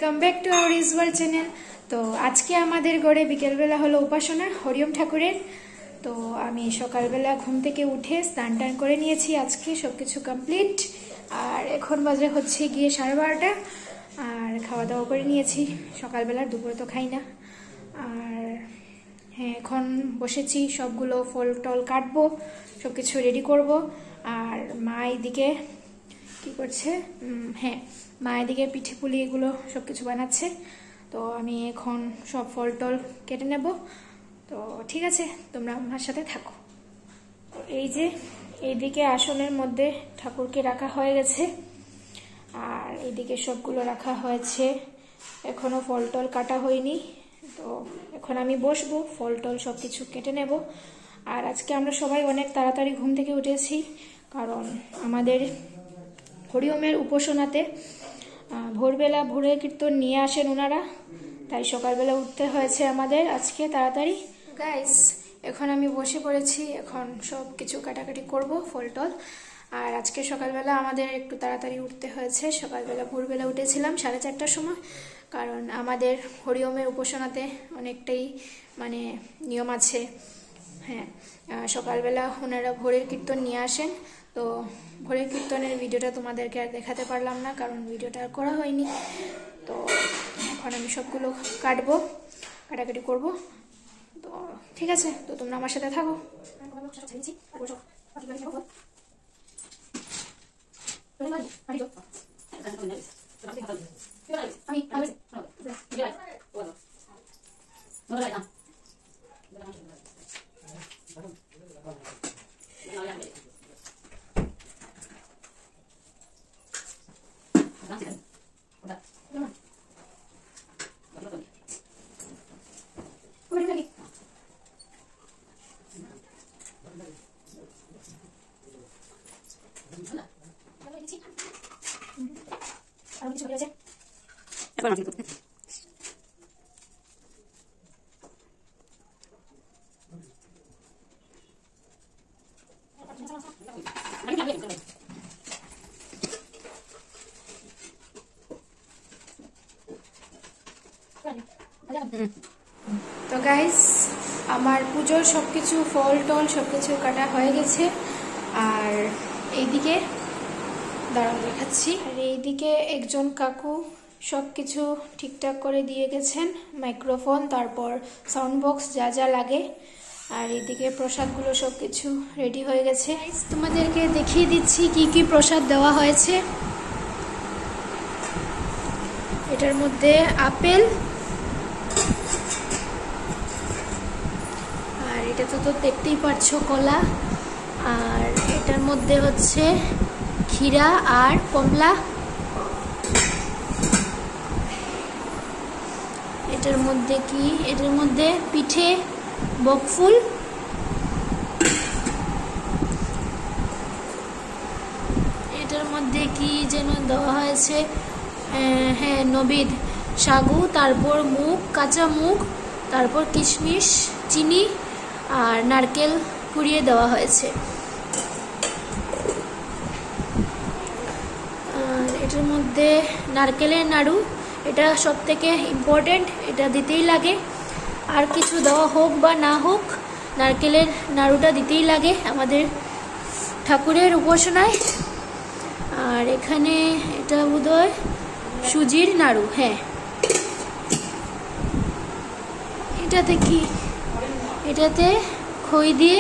Welcome back to our usual channel. তো আজকে আমাদের ঘরে বিকেলবেলা হলো উপাসনা হরিওম ঠাকুরের। তো আমি সকালবেলা ঘুম থেকে উঠে স্নান টান করে নিয়েছি, আজকে সবকিছু কমপ্লিট। আর এখন বাজে হচ্ছে গিয়ে 12:30, আর খাওয়া দাওয়া করে নিয়েছি। সকালবেলা দুপুরে তো খাই না। আর হ্যাঁ, এখন বসেছি সবগুলো ফল টল কাটবো, সবকিছু রেডি করব। আর মা এদিকে কি করছে, হ্যাঁ মা এদিকে পিঠে পুলি এগুলো সব কিছু বানাচ্ছে। তো আমি এখন সব ফল টল কেটে নেব। তো ঠিক আছে, তোমরা আমার সাথে থাকো। তো এই যে এইদিকে আসনের মধ্যে ঠাকুরকে রাখা হয়ে গেছে, আর এইদিকে সবগুলো রাখা হয়েছে। এখনো ফল টল কাটা হয়নি। তো এখন আমি বসবো, ফল টল সব কিছু কেটে নেব। আর আজকে আমরা সবাই অনেক তাড়াতাড়ি ঘুম থেকে উঠেছি, কারণ আমাদের হরিওমের উপাসনাতে ভোরবেলা ভোরের কীর্তন নিয়ে আসেন ওনারা, তাই সকালবেলা উঠতে হয়েছে আমাদের আজকে তাড়াতাড়ি। গাইস, এখন আমি বসে পড়েছি, এখন সব কিছু কাটাকাটি করব ফল টল। আর আজকে সকালবেলা আমাদের একটু তাড়াতাড়ি উঠতে হয়েছে। সকালবেলা ভোরবেলা উঠেছিলাম 4:30টার সময়, কারণ আমাদের হরিওমের উপাসনাতে অনেকটাই মানে নিয়ম আছে। হ্যাঁ, সকালবেলা ওনারা ভোরের কীর্তন নিয়ে আসেন। তো ভোরের কীর্তনের ভিডিওটা তোমাদেরকে আর দেখাতে পারলাম না, কারণ ভিডিওটা আর করা হয়নি। তো এখন আমি সবগুলো কাটবো, কাটাকাটি করব। তো ঠিক আছে, তো তোমরা আমার সাথে থাকো। তো গাইস, আমার পুজোর সবকিছু ফল টল সবকিছু কাটা হয়ে গেছে। আর এইদিকে দাঁড়াও দেখাচ্ছি। আর এইদিকে একজন কাকু সবকিছু ঠিকঠাক করে দিয়ে গেছেন, মাইক্রোফোন, তারপর সাউন্ড বক্স, যা যা লাগে। আর এইদিকে প্রসাদগুলো সবকিছু রেডি হয়ে গেছে। তোমাদেরকে দেখিয়ে দিচ্ছি কি কি প্রসাদ দেওয়া হয়েছে। এটার মধ্যে আপেল, আর এটা তো দেখতেই পাচ্ছো কলা, আর এটার মধ্যে হচ্ছে ক্ষীরা আর কমলা। এটার মধ্যে কি, এটার মধ্যে পিঠে, বকফুল, এটার মধ্যে কি যেন দেওয়া হয়েছে, হ্যাঁ নবিদ, সাগু, তারপর মুগ, কাঁচা মুগ, তারপর কিশমিশ, চিনি আর নারকেল কুড়িয়ে দেওয়া হয়েছে। আর এটার মধ্যে নারকেলের নাড়ু, এটা সব থেকে ইম্পর্টেন্ট, এটা দিতেই লাগে। আর কিছু দেওয়া হোক বা না হোক, নারকেলের নাড়ুটা দিতেই লাগে আমাদের ঠাকুরের উপাসনায়। আর এখানে এটা বোধহয় সুজির নাড়ু। হ্যাঁ, এটাতে কি, এটাতে খই দিয়ে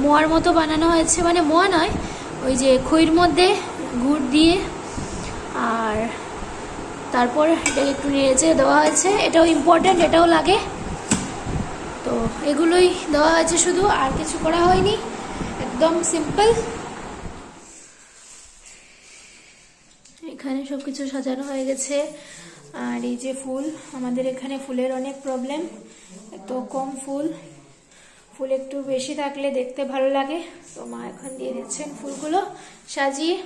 মোয়ার মতো বানানো হয়েছে, মানে মোয়া নয়, ওই যে খইয়ের মধ্যে গুড় দিয়ে, আর তারপর এটাকে একটু নেড়েচেড়ে দেওয়া হয়েছে। এটাও ইম্পর্টেন্ট, এটাও লাগে। তো এগুলোই দেওয়া হয়েছে শুধু, আর কিছু করা হয়নি, একদম সিম্পল। এখানে সবকিছু সাজানো হয়ে গেছে। আর এই যে ফুল, আমাদের এখানে ফুলের অনেক প্রবলেম, এত কম ফুল, ফুল একটু বেশি থাকলে দেখতে ভালো লাগে। তো মা এখন দিয়ে দিচ্ছেন ফুলগুলো সাজিয়ে।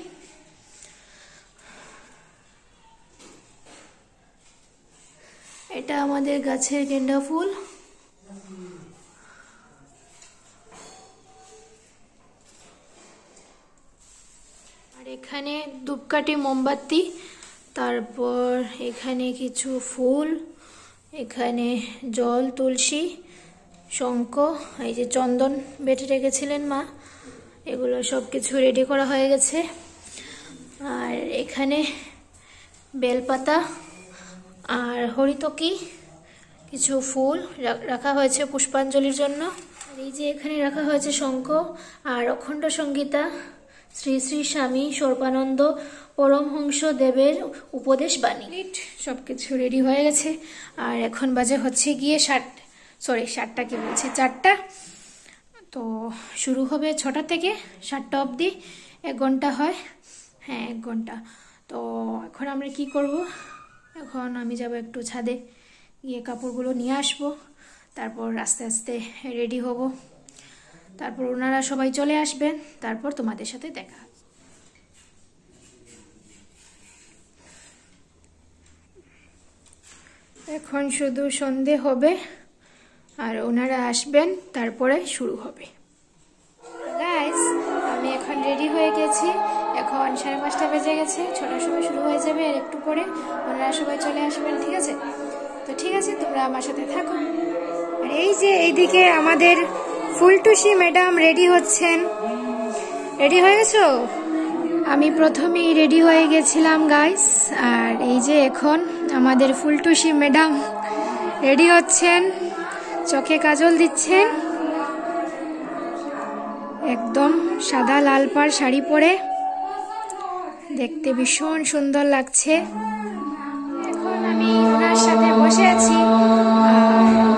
এটা আমাদের গাছের গেন্দা ফুল। আর এখানে ধূপকাঠি, মোমবাতি, তারপর এখানে কিছু ফুল, এখানে জল, তুলসী, শঙ্খ, এই যে চন্দন বেটে রেখেছিলেন মা, এগুলো সব কিছু রেডি করা হয়ে গেছে। আর এখানে বেলপাতা আর হরিতকি, কিছু ফুল রাখা হয়েছে পুষ্পাঞ্জলির জন্য। আর এই যে এখানে রাখা হয়েছে শঙ্খ আর অখণ্ড সংগীতা, শ্রী শ্রী স্বামী স্বরূপানন্দ পরমহংস দেবের উপদেশ বাণী। সবকিছু রেডি হয়ে গেছে। আর এখন বাজে হচ্ছে গিয়ে 4টা। তো শুরু হবে 6টা থেকে 7টা অবধি, 1 ঘন্টা হয়। হ্যাঁ, 1 ঘন্টা। তো এখন আমরা কি করব, এখন আমি যাব একটু ছাদে, গিয়ে কাপড়গুলো নিয়ে আসবো, তারপর আস্তে আস্তে রেডি হব, তারপর ওনারা সবাই চলে আসবেন, তারপর তোমাদের সাথে দেখা। এখন শুধু সন্ধে হবে আর ওনারা আসবেন, তারপরে শুরু হবে। গাইস, আমি এখন রেডি হয়ে গেছি। এখন 5:30 বেজে গেছে, 6টার সময় শুরু হয়ে যাবে। আর একটু পরে ওনারা সবাই চলে আসবেন, ঠিক আছে? তো ঠিক আছে, তোমরা আমার সাথে থাকো। আর এই যে এইদিকে আমাদের ফুলটুসি ম্যাডাম রেডি হচ্ছেন। রেডি হয়ে গেছো? আমি প্রথমেই রেডি হয়ে গেছিলাম গাইস। আর এই যে এখন আমাদের ফুলটুসি ম্যাডাম রেডি হচ্ছেন, চোখে কাজল দিচ্ছেন, একদম সাদা লাল পাড় শাড়ি পরে, দেখতে ভীষণ সুন্দর লাগছে। এখন আমি ওনার সাথে বসে আছি।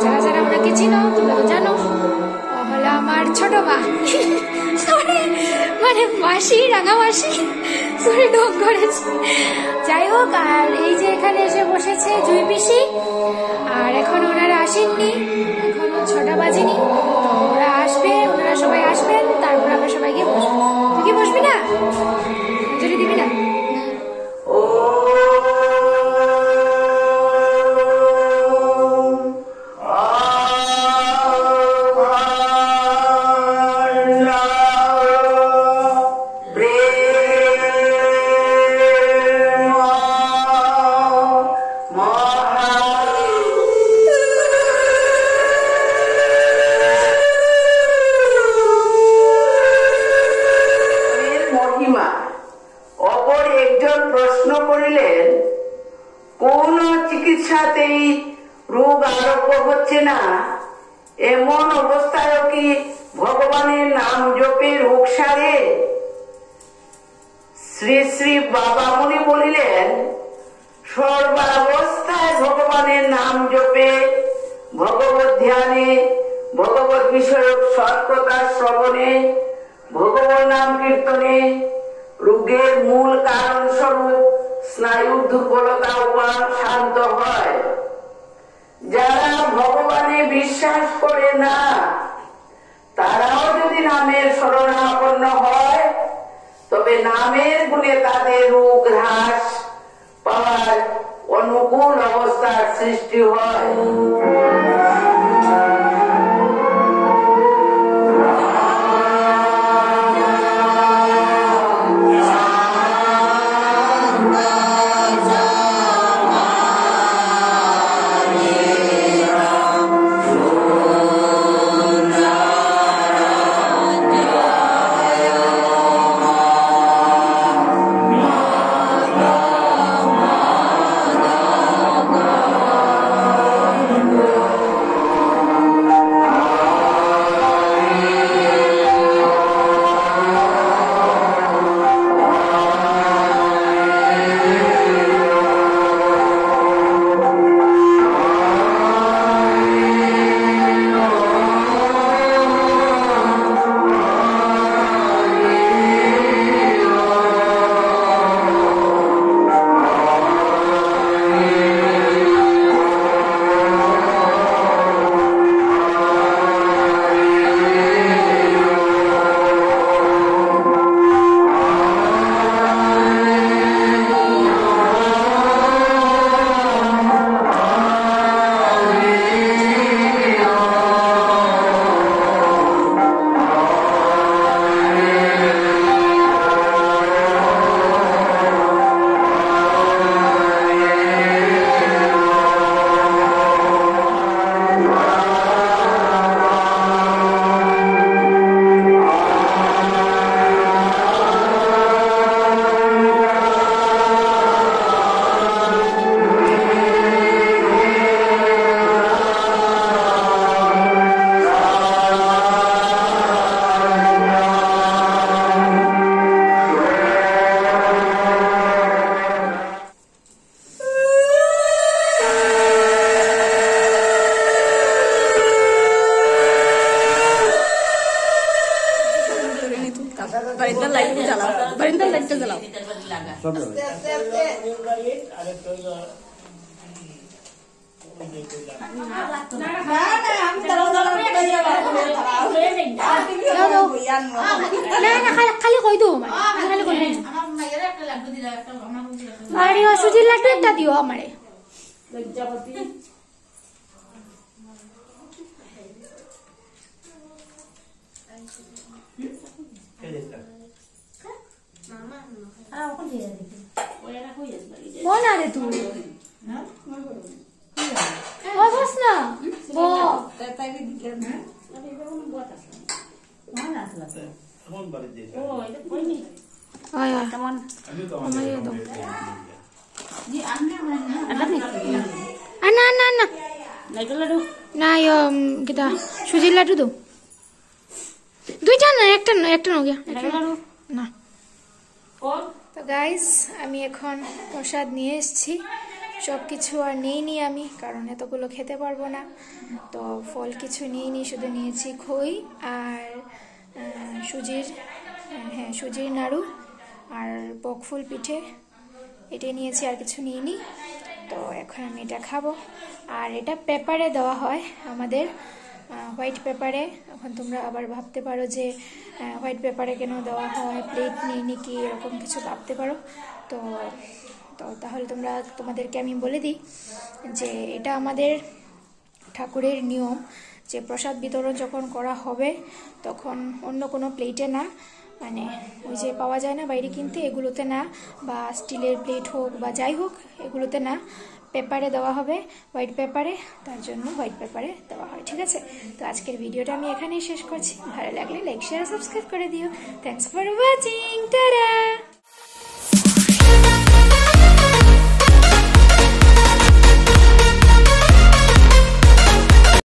যারা যারা ওনাকে চিনো, তোমরা তো জানো, ও হলো আমার ছোট মা, মানে মাসি, রাঙা মাসি, সরি ঢং করেছি। যাই হোক, আর এই যে এখানে এসে বসেছে জুই পিসি। আর এখন ওনারা আসেননি, এখনো 6টা বাজেনি। তো ওরা আসবে, ওনারা সবাই আসবেন, তারপর আমরা সবাই গিয়ে বসবো। তুই কি বসবি না? যদি দিবি না? চিকিৎসাতেই রোগ আরোগ্য হচ্ছে না, এমন অবস্থায় কি ভগবানের নাম জপে রোগ সারে? শ্রী শ্রী বাবামণি বলিলেন, সর্বাবস্থায় ভগবানের নাম জপে, ভগবত ধ্যানে, ভগবত বিষয়ক সৎকথা শ্রবণে, ভগবত নাম কীর্তনে রোগের মূল কারণ স্বরূপ স্নায়ুর দুর্বলতা শান্ত হয়। যারা ভগবানে বিশ্বাস করে না, তারাও যদি নামের শরণাপন্ন হয়, তবে নামের গুণে তাদের রোগ হ্রাস পাওয়ার অনুকূল অবস্থার সৃষ্টি হয়। বারিন্দার লাইট জ্বালাও, বারিন্দার লাইটটা জ্বালাও। খালি কই দিও খালি কই আরে সুজির লাড্ডু একটা দিও আমারে। রে তুই বস না না কিতা সুজির লাড্ডু তো দুইটা না একটা নগিয়া না। তো গাইস আমি এখন প্রসাদ নিয়ে এসেছি, সবকিছু আর নিইনি আমি, কারণ এতগুলো খেতে পারবো না। তো ফল কিছু নিইনি, শুধু নিয়েছি খই আর সুজির নাড়ু আর বকফুল পিঠে, এটাই নিয়েছি, আর কিছু নিইনি। তো এখন আমি এটা খাবো। আর এটা পেপারে দেওয়া হয় আমাদের, হোয়াইট পেপারে। এখন তোমরা আবার ভাবতে পারো যে হোয়াইট পেপারে কেন দেওয়া হয়, প্লেট নিইনি কি, এরকম কিছু ভাবতে পারো। তো তাহলে তোমাদেরকে আমি বলে দিই যে এটা আমাদের ঠাকুরের নিয়ম যে প্রসাদ বিতরণ যখন করা হবে তখন অন্য কোনো প্লেটে না, মানে ওই যে পাওয়া যায় না বাইরে কিনতে, এগুলোতে না, বা স্টিলের প্লেট হোক বা যাই হোক এগুলোতে না, পেপারে দেওয়া হবে, হোয়াইট পেপারে। তার জন্য হোয়াইট পেপারে দেওয়া হয়, ঠিক আছে? তো আজকের ভিডিওটা আমি এখানেই শেষ করছি। ভালো লাগলে লাইক শেয়ার সাবস্ক্রাইব করে দিও। Thanks for watching, tata.